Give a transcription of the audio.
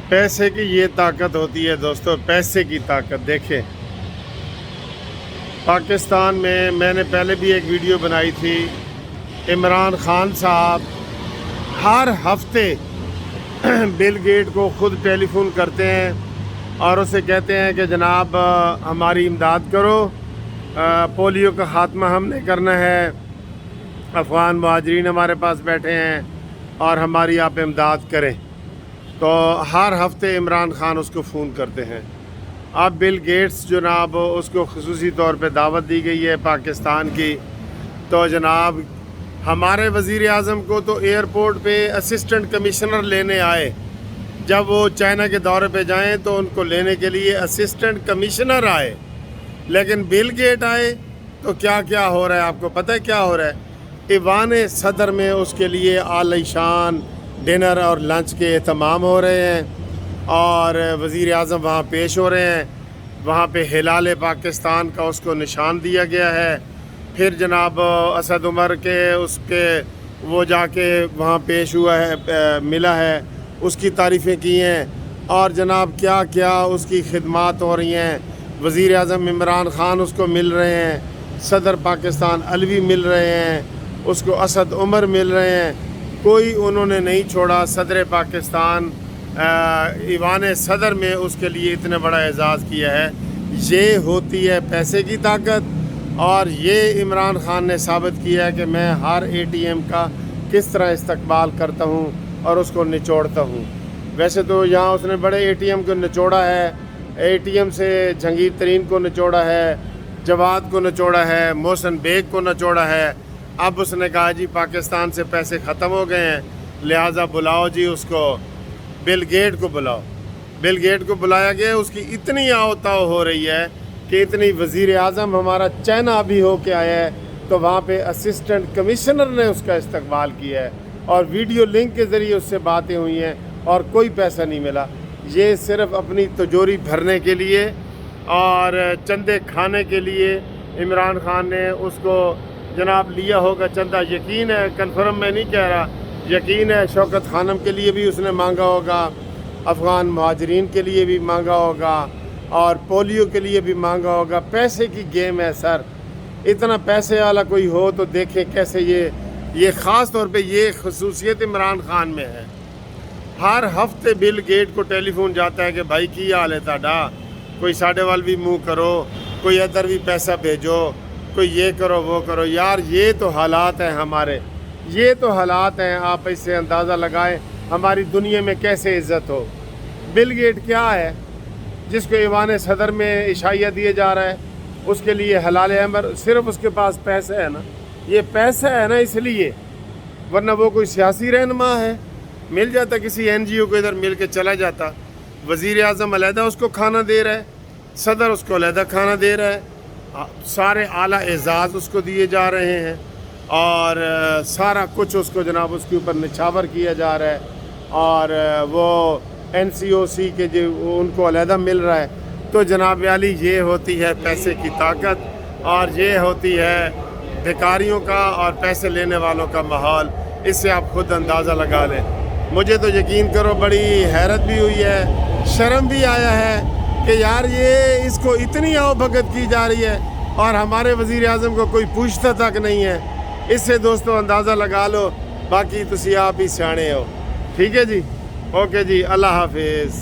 پیسے کی یہ طاقت ہوتی ہے دوستو، پیسے کی طاقت دیکھیں۔ پاکستان میں نے پہلے بھی ایک ویڈیو بنائی تھی، عمران خان صاحب ہر ہفتے بل گیٹ کو خود ٹیلی فون کرتے ہیں اور اسے کہتے ہیں کہ جناب ہماری امداد کرو، پولیو کا خاتمہ ہم نے کرنا ہے، افغان مہاجرین ہمارے پاس بیٹھے ہیں اور ہماری آپ امداد کریں۔ تو ہر ہفتے عمران خان اس کو فون کرتے ہیں۔ اب بل گیٹس جناب اس کو خصوصی طور پہ دعوت دی گئی ہے پاکستان کی، تو جناب ہمارے وزیر اعظم کو تو ایئرپورٹ پہ اسسٹنٹ کمشنر لینے آئے، جب وہ چائنا کے دورے پہ جائیں تو ان کو لینے کے لیے اسسٹنٹ کمشنر آئے، لیکن بل گیٹ آئے تو کیا ہو رہا ہے؟ آپ کو پتہ ہے کیا ہو رہا ہے؟ ایوان صدر میں اس کے لیے عالی شان ڈنر اور لنچ کے اہتمام ہو رہے ہیں اور وزیر اعظم وہاں پیش ہو رہے ہیں، وہاں پہ ہلال پاکستان کا اس کو نشان دیا گیا ہے۔ پھر جناب اسد عمر کے وہ جا کے وہاں پیش ہوا ہے، ملا ہے، اس کی تعریفیں کی ہیں، اور جناب کیا اس کی خدمات ہو رہی ہیں۔ وزیر اعظم عمران خان اس کو مل رہے ہیں، صدر پاکستان علوی مل رہے ہیں، اس کو اسد عمر مل رہے ہیں، کوئی انہوں نے نہیں چھوڑا۔ صدر پاکستان ایوان صدر میں اس کے لیے اتنا بڑا اعزاز کیا ہے۔ یہ ہوتی ہے پیسے کی طاقت، اور یہ عمران خان نے ثابت کیا ہے کہ میں ہر اے ٹی ایم کا کس طرح استقبال کرتا ہوں اور اس کو نچوڑتا ہوں۔ ویسے تو یہاں اس نے بڑے اے ٹی ایم کو نچوڑا ہے، اے ٹی ایم سے جہانگیر ترین کو نچوڑا ہے، جواد کو نچوڑا ہے، محسن بیگ کو نچوڑا ہے۔ اب اس نے کہا جی پاکستان سے پیسے ختم ہو گئے ہیں، لہٰذا بلاؤ جی اس کو، بل گیٹ کو بلاؤ۔ بل گیٹ کو بلایا گیا، اس کی اتنی آؤ ہو رہی ہے کہ اتنی وزیر اعظم ہمارا چائنا بھی ہو کے آیا ہے تو وہاں پہ اسسٹنٹ کمشنر نے اس کا استقبال کیا ہے اور ویڈیو لنک کے ذریعے اس سے باتیں ہوئی ہیں اور کوئی پیسہ نہیں ملا۔ یہ صرف اپنی تجوری بھرنے کے لیے اور چندے کھانے کے لیے عمران خان نے اس کو جناب لیا ہوگا چندہ۔ یقین ہے، کنفرم میں نہیں کہہ رہا، یقین ہے شوکت خانم کے لیے بھی اس نے مانگا ہوگا، افغان مہاجرین کے لیے بھی مانگا ہوگا اور پولیو کے لیے بھی مانگا ہوگا۔ پیسے کی گیم ہے سر، اتنا پیسے والا کوئی ہو تو دیکھیں کیسے یہ خاص طور پہ یہ خصوصیت عمران خان میں ہے۔ ہر ہفتے بل گیٹ کو ٹیلی فون جاتا ہے کہ بھائی کی حال ہے تاڈا، کوئی ساڈے وال بھی منہ کرو، کوئی ادھر بھی پیسہ بھیجو، کوئی یہ کرو وہ کرو۔ یار یہ تو حالات ہیں ہمارے، یہ تو حالات ہیں، آپ اس سے اندازہ لگائیں ہماری دنیا میں کیسے عزت ہو۔ بل گیٹ کیا ہے جس کو ایوان صدر میں عشائیہ دیے جا رہا ہے، اس کے لیے حلال امر، صرف اس کے پاس پیسہ ہے نا، یہ پیسہ ہے نا اس لیے، ورنہ وہ کوئی سیاسی رہنما ہے، مل جاتا کسی این جی او کو ادھر مل کے چلا جاتا۔ وزیر اعظم علیحدہ اس کو کھانا دے رہا ہے، صدر اس کو علیحدہ کھانا دے رہا ہے، سارے اعلیٰ اعزاز اس کو دیے جا رہے ہیں اور سارا کچھ اس کو جناب اس کے اوپر نچھاور کیا جا رہا ہے، اور وہ این سی او سی کے جو ان کو علیحدہ مل رہا ہے۔ تو جناب علی یہ ہوتی ہے پیسے کی طاقت، اور یہ ہوتی ہے بھکاریوں کا اور پیسے لینے والوں کا ماحول۔ اس سے آپ خود اندازہ لگا لیں۔ مجھے تو یقین کرو بڑی حیرت بھی ہوئی ہے، شرم بھی آیا ہے کہ یار یہ اس کو اتنی آؤ بھگت کی جا رہی ہے اور ہمارے وزیر اعظم کو کوئی پوچھتا تک نہیں ہے۔ اس سے دوستو اندازہ لگا لو، باقی تسی آپ ہی سیانے ہو۔ ٹھیک ہے جی، اوکے جی، اللہ حافظ۔